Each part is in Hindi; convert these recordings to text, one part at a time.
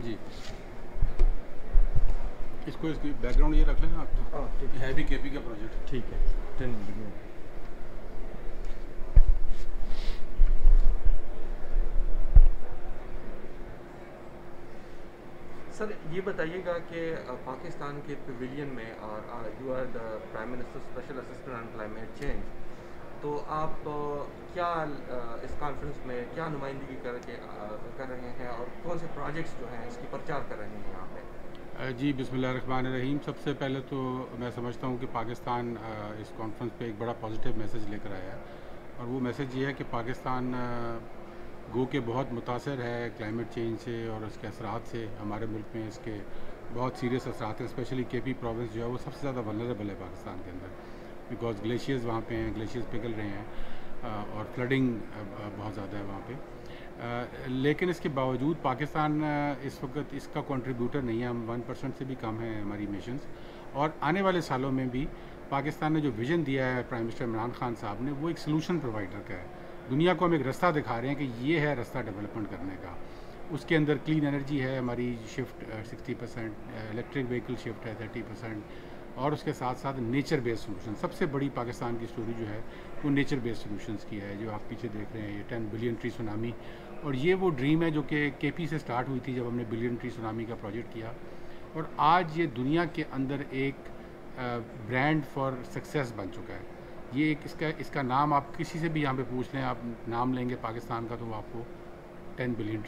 जी, इसको इसकी बैकग्राउंड ये रख लें आप। हाँ ठीक है, है भी केपी का प्रोजेक्ट। ठीक है 10 बिलियन। सर ये बताइएगा कि पाकिस्तान के पवेलियन में और you are the prime minister special assistant on climate change, तो आप क्या इस कॉन्फ्रेंस में क्या नुमाइंदगी कर रहे हैं और कौन से प्रोजेक्ट्स जो हैं इसकी प्रचार कर रहे हैं यहाँ पे? जी, बिस्मिल्लाहिर्रहमानिर्रहीम। सबसे पहले तो मैं समझता हूँ कि पाकिस्तान इस कॉन्फ्रेंस पे एक बड़ा पॉजिटिव मैसेज लेकर आया है, और वो मैसेज ये है कि पाकिस्तान गो के बहुत मुतासर है क्लाइमेट चेंज से और उसके असरात से। हमारे मुल्क में इसके बहुत सीरियस असरात हैं। स्पेशली केपी प्रोविंस जो है वो सबसे ज़्यादा वल्नरेबल है पाकिस्तान के अंदर, बिकॉज ग्लेशियर्स वहाँ पे हैं, ग्लेशियर्स पिघल रहे हैं और फ्लडिंग बहुत ज़्यादा है वहाँ पे। लेकिन इसके बावजूद पाकिस्तान इस वक्त इसका कंट्रीब्यूटर नहीं है। हम 1% से भी कम है हमारी मिशंस, और आने वाले सालों में भी पाकिस्तान ने जो विज़न दिया है प्राइम मिनिस्टर इमरान खान साहब ने, वो एक सलूशन प्रोवाइडर का है। दुनिया को हम एक रास्ता दिखा रहे हैं कि ये है रास्ता डेवलपमेंट करने का। उसके अंदर क्लीन एनर्जी है, हमारी शिफ्ट 60%, इलेक्ट्रिक व्हीकल शिफ्ट है 30%, और उसके साथ साथ नेचर बेस्ड सोल्यूशन। सबसे बड़ी पाकिस्तान की स्टोरी जो है वो नेचर बेस्ड सोल्यूशंस की है, जो आप पीछे देख रहे हैं ये 10 बिलियन ट्री सुनामी। और ये वो ड्रीम है जो कि केपी से स्टार्ट हुई थी जब हमने बिलियन ट्री सुनामी का प्रोजेक्ट किया, और आज ये दुनिया के अंदर एक ब्रांड फॉर सक्सेस बन चुका है। ये एक इसका नाम आप किसी से भी यहाँ पे पूछ लें, आप नाम लेंगे पाकिस्तान का तो वो आपको 10 बिलियन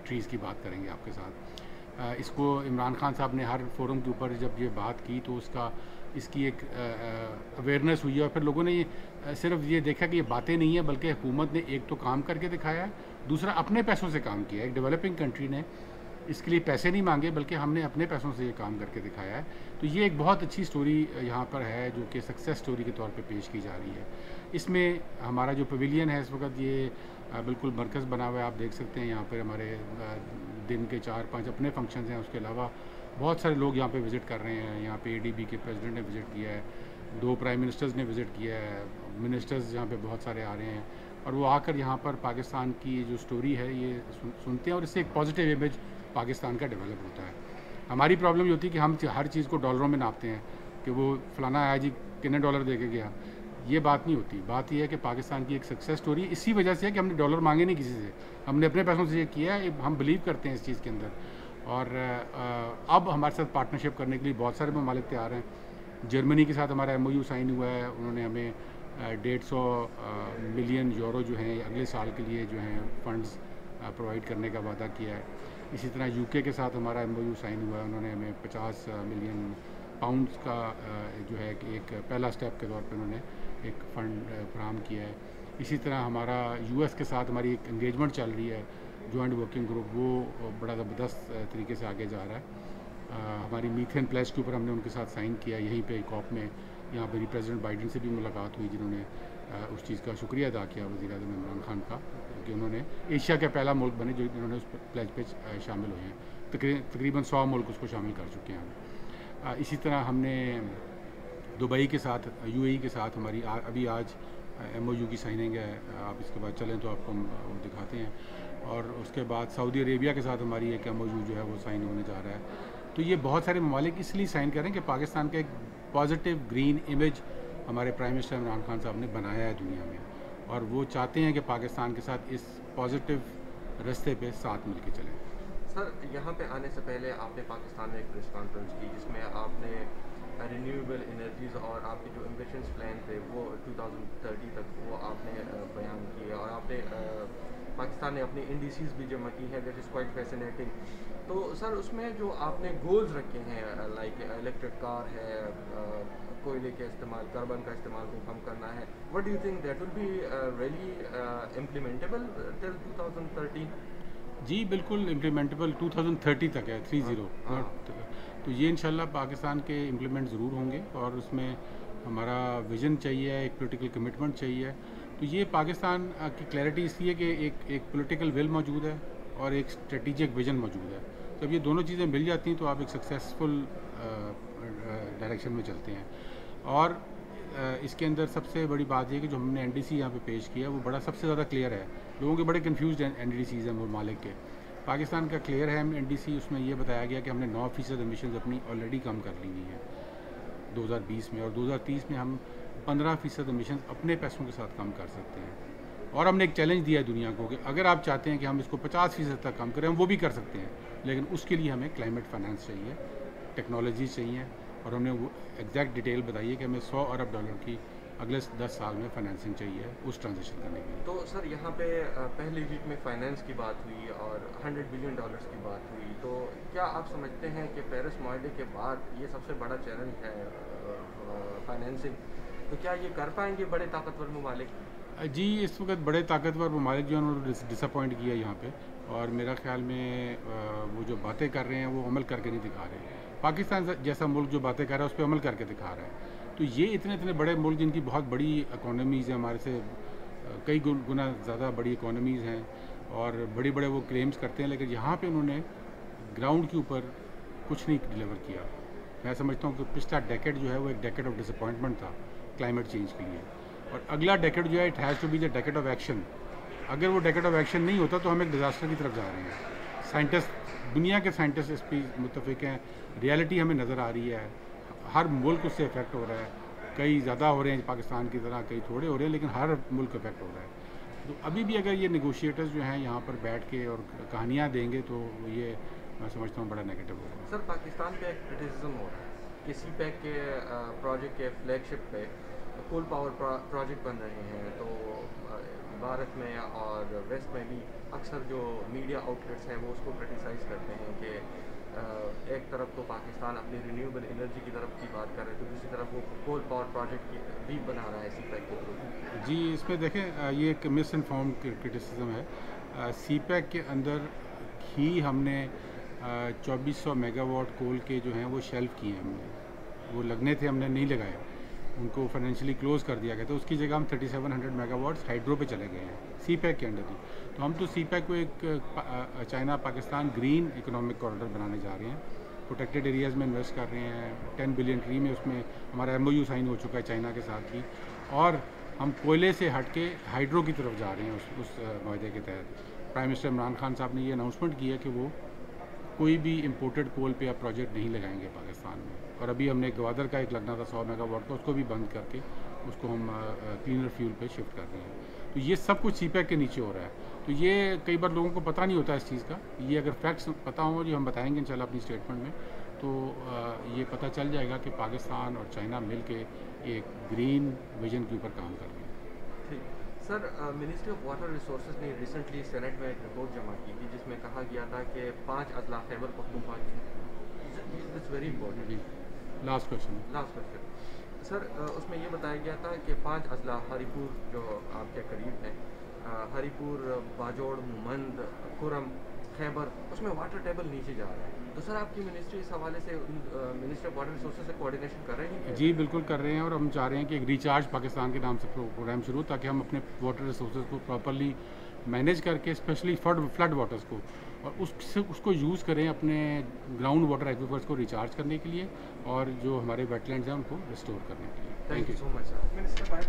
ट्रीज़ की बात करेंगे आपके साथ। इसको इमरान खान साहब ने हर फोरम के ऊपर जब ये बात की तो इसकी एक अवेयरनेस हुई है, और फिर लोगों ने ये सिर्फ ये देखा कि ये बातें नहीं है, बल्कि हुकूमत ने एक तो काम करके दिखाया है, दूसरा अपने पैसों से काम किया है। एक डेवलपिंग कंट्री ने इसके लिए पैसे नहीं मांगे, बल्कि हमने अपने पैसों से ये काम करके दिखाया है। तो ये एक बहुत अच्छी स्टोरी यहाँ पर है जो कि सक्सेस स्टोरी के तौर पे पेश की जा रही है। इसमें हमारा जो पवेलियन है इस वक्त ये बिल्कुल मरकज़ बना हुआ है। आप देख सकते हैं यहाँ पर हमारे दिन के 4-5 अपने फंक्शंस हैं, उसके अलावा बहुत सारे लोग यहाँ पे विज़िट कर रहे हैं। यहाँ पे ADB के प्रेसिडेंट ने विज़िट किया है, 2 प्राइम मिनिस्टर्स ने विज़िट किया है, मिनिस्टर्स यहाँ पे बहुत सारे आ रहे हैं, और वो आकर यहाँ पर पाकिस्तान की जो स्टोरी है ये सुनते हैं, और इससे एक पॉजिटिव इमेज पाकिस्तान का डेवलप होता है। हमारी प्रॉब्लम ये होती है कि हम हर चीज़ को डॉलरों में नापते हैं कि वो फलाना आया जी कितने डॉलर दे के गया। ये बात नहीं होती। बात ये है कि पाकिस्तान की एक सक्सेस स्टोरी इसी वजह से है कि हमने डॉलर मांगे नहीं किसी से, हमने अपने पैसों से ये किया है। हम बिलीव करते हैं इस चीज़ के अंदर, और अब हमारे साथ पार्टनरशिप करने के लिए बहुत सारे ममालिक तैयार हैं। जर्मनी के साथ हमारा MOU साइन हुआ है, उन्होंने हमें 150 मिलियन यूरो जो हैं अगले साल के लिए जो हैं फ़ंड्स प्रोवाइड करने का वादा किया है। इसी तरह UK के साथ हमारा MOU साइन हुआ है, उन्होंने हमें 50 मिलियन पाउंड्स का जो है कि एक पहला स्टेप के तौर पे उन्होंने एक फ़ंड फराहम किया है। इसी तरह हमारा US के साथ हमारी एक एंगेजमेंट चल रही है, जॉइंट वर्किंग ग्रुप, वो बड़ा ज़बरदस्त तरीके से आगे जा रहा है। हमारी मीथेन प्लेज के ऊपर हमने उनके साथ साइन किया यहीं पे COP में। यहाँ पर प्रेसिडेंट बाइडेन से भी मुलाकात हुई, जिन्होंने उस चीज़ का शुक्रिया अदा किया वज़ीर-ए-आज़म इमरान खान का, कि उन्होंने एशिया का पहला मुल्क बने जो जिन्होंने उस प्लेज पे शामिल हुए हैं। तकरीबन 100 मुल्क उसको शामिल कर चुके हैं। इसी तरह हमने दुबई के साथ, UAE के साथ हमारी अभी आज MOU की साइनिंग है। आप इसके बाद चलें तो आपको हम वो दिखाते हैं। और उसके बाद सऊदी अरेबिया के साथ हमारी एक MOU जो है वो साइन होने जा रहा है। तो ये बहुत सारे ममालिक इसलिए साइन करें कि पाकिस्तान का एक पॉजिटिव ग्रीन इमेज हमारे प्राइम मिनिस्टर इमरान खान साहब ने बनाया है दुनिया में, और वो चाहते हैं कि पाकिस्तान के साथ इस पॉजिटिव रास्ते पे साथ मिल के चलें। सर यहाँ पे आने से पहले आपने पाकिस्तान में एक प्रेस कॉन्फ्रेंस की जिसमें आपने रिन्यूएबल एनर्जीज़ और आपके जो एम्बिशंस प्लान थे वो 2030 तक वो आपने बयान किए, और आपने पाकिस्तान ने अपनी इंडिसेस भी जमा की हैं, दैट इज़ क्वाइट फैसिनेटिंग। तो सर उसमें जो आपने गोल्स रखे हैं, लाइक इलेक्ट्रिक कार है, कोयले के इस्तेमाल, कार्बन का इस्तेमाल को कम करना है, what do you think that will be really implementable till 2030? जी बिल्कुल इम्प्लीमेंटेबल 2030 तक है, 30। तो ये इंशाल्लाह पाकिस्तान के इम्प्लीमेंट ज़रूर होंगे, और उसमें हमारा विज़न चाहिए, एक पॉलिटिकल कमिटमेंट चाहिए। तो ये पाकिस्तान की क्लैरिटी इसलिए है कि एक पॉलिटिकल विल मौजूद है और एक स्ट्रेटिजिक विज़न मौजूद है। जब ये दोनों चीज़ें मिल जाती हैं तो आप एक सक्सेसफुल डायरेक्शन में चलते हैं। और इसके अंदर सबसे बड़ी बात यह कि जो हमने NDC यहाँ पे पेश किया वो बड़ा सबसे ज़्यादा क्लियर है। लोगों के बड़े कंफ्यूज्ड NDCs हैं ममालिक के, पाकिस्तान का क्लियर है NDC, उसमें ये बताया गया कि हमने 9% एमिशन अपनी ऑलरेडी कम कर ली हुई है 2020 में, और 2030 में हम 15% एमिशन अपने पैसों के साथ कम कर सकते हैं। और हमने एक चैलेंज दिया है दुनिया को कि अगर आप चाहते हैं कि हम इसको 50% तक कम करें, हम वो भी कर सकते हैं, लेकिन उसके लिए हमें क्लाइमेट फाइनेंस चाहिए, टेक्नोलॉजी चाहिए, और हमने वो एग्जैक्ट डिटेल बताई है कि हमें $100 अरब की अगले 10 साल में फाइनेंसिंग चाहिए उस ट्रांजिशन करने के लिए। तो सर यहाँ पे पहले वीक में फाइनेंस की बात हुई और $100 बिलियन की बात हुई, तो क्या आप समझते हैं कि पेरिस माहदे के बाद ये सबसे बड़ा चैलेंज है फाइनेंसिंग, तो क्या ये कर पाएंगे बड़े ताकतवर ममालिक? जी, इस वक्त बड़े ताकतवर ममालिक जो उन्होंने डिसअपॉइंट किया यहाँ पे, और मेरा ख्याल में वो जो बातें कर रहे हैं वो अमल करके नहीं दिखा रहे हैं। पाकिस्तान जैसा मुल्क जो बातें कर रहा है उस पर अमल करके दिखा रहा है। तो ये इतने बड़े मुल्क जिनकी बहुत बड़ी इकोनॉमीज़ हैं, हमारे से कई गुना ज़्यादा बड़ी इकोनॉमीज़ हैं, और बड़े बड़े वो क्लेम्स करते हैं, लेकिन यहाँ पे उन्होंने ग्राउंड के ऊपर कुछ नहीं डिलीवर किया। मैं समझता हूँ कि पिछला डेकेड जो है वो एक डेकेड ऑफ डिसअपॉइंटमेंट था क्लाइमेट चेंज के लिए, और अगला डेकेड जो है it has to be the decade of action. अगर वो डेकेड ऑफ एक्शन नहीं होता तो हम एक डिज़ास्टर की तरफ जा रहे हैं। साइंटिस्ट, दुनिया के साइंटिस्ट इस पर मुत्तफिक हैं, रियलिटी हमें नज़र आ रही है, हर मुल्क उससे इफेक्ट हो रहा है, कई ज़्यादा हो रहे हैं पाकिस्तान की तरह, कई थोड़े हो रहे हैं, लेकिन हर मुल्क इफेक्ट हो रहा है। तो अभी भी अगर ये नेगोशिएटर्स जो हैं यहाँ पर बैठ के और कहानियाँ देंगे तो ये मैं समझता हूँ बड़ा नेगेटिव होगा। सर पाकिस्तान पे एक क्रिटिसिज्म हो रहा है कि CPEC के प्रोजेक्ट के फ्लैगशिप पे कोल पावर प्रोजेक्ट बन रहे हैं, तो भारत में और वेस्ट में भी अक्सर जो मीडिया आउटलेट्स हैं वो उसको क्रिटिसाइज़ करते हैं कि एक तरफ तो पाकिस्तान अपनी रिन्यूएबल एनर्जी की तरफ की बात कर रहे हैं, तो दूसरी तरफ वो कोल पावर प्रोजेक्ट भी बना रहा है CPEC के थ्रू। जी, इसमें देखें ये एक मिस इन्फॉर्म क्रिटिसिज्म है। CPEC के अंदर ही हमने 2400 मेगावाट कोल के जो हैं वो शेल्फ किए हैं हमने, वो लगने थे हमने नहीं लगाए, उनको फाइनेंशियली क्लोज कर दिया गया, तो उसकी जगह हम 3700 मेगावाट्स हाइड्रो पे चले गए हैं CPEC के अंडर ही। तो हम तो CPEC को एक China Pakistan green economic corridor बनाने जा रहे हैं, प्रोटेक्टेड एरियाज़ में इन्वेस्ट कर रहे हैं, 10 बिलियन ट्री में उसमें हमारा MOU साइन हो चुका है चाइना के साथ ही, और हम कोयले से हट के हाइड्रो की तरफ जा रहे हैं उस माहदे के तहत। प्राइम मिनिस्टर इमरान खान साहब ने ये अनाउंसमेंट किया कि वो कोई भी इम्पोर्टेड कोल पे आप प्रोजेक्ट नहीं लगाएंगे पाकिस्तान में। और अभी हमने ग्वादर का एक लगना था 100 मेगावाट का, उसको भी बंद करके उसको हम क्लीनर फ्यूल पे शिफ्ट कर रहे हैं। तो ये सब कुछ CPEC के नीचे हो रहा है। तो ये कई बार लोगों को पता नहीं होता इस चीज़ का, ये अगर फैक्ट्स पता हो जो हम बताएंगे इंशाल्लाह अपनी स्टेटमेंट में, तो ये पता चल जाएगा कि पाकिस्तान और चाइना मिल के एक ग्रीन विजन के ऊपर काम कर रहे हैं। ठीक sir, ministry of water resources ने रिसेंटली सेनेट में एक रिपोर्ट जमा की थी जिसमें कहा गया था कि 5 अजला Khyber Pakhtunkhwa it's very important. Last question sir, उसमें ये बताया गया था कि 5 अजला हरीपुर जो आपके करीब हैं, हरीपुर, बाजोड़, मुमंद, खुरम, खैबर, उसमें वाटर टेबल नीचे जा रहा है, तो सर आपकी मिनिस्ट्री इस हवाले से मिनिस्ट्री ऑफ वाटर रिसोर्सेज से कोऑर्डिनेशन कर रही है? जी बिल्कुल कर रहे हैं, और हम चाह रहे हैं कि एक रिचार्ज पाकिस्तान के नाम से प्रोग्राम शुरू, ताकि हम अपने वाटर रिसोर्सेज को प्रॉपरली मैनेज करके, स्पेशली फ्लड वाटर्स को, और उसको यूज़ करें अपने ग्राउंड वाटर एक्विफर्स को रिचार्ज करने के लिए, और जो हमारे वेटलैंड्स हैं उनको रिस्टोर करने के लिए। Thank you so much sir.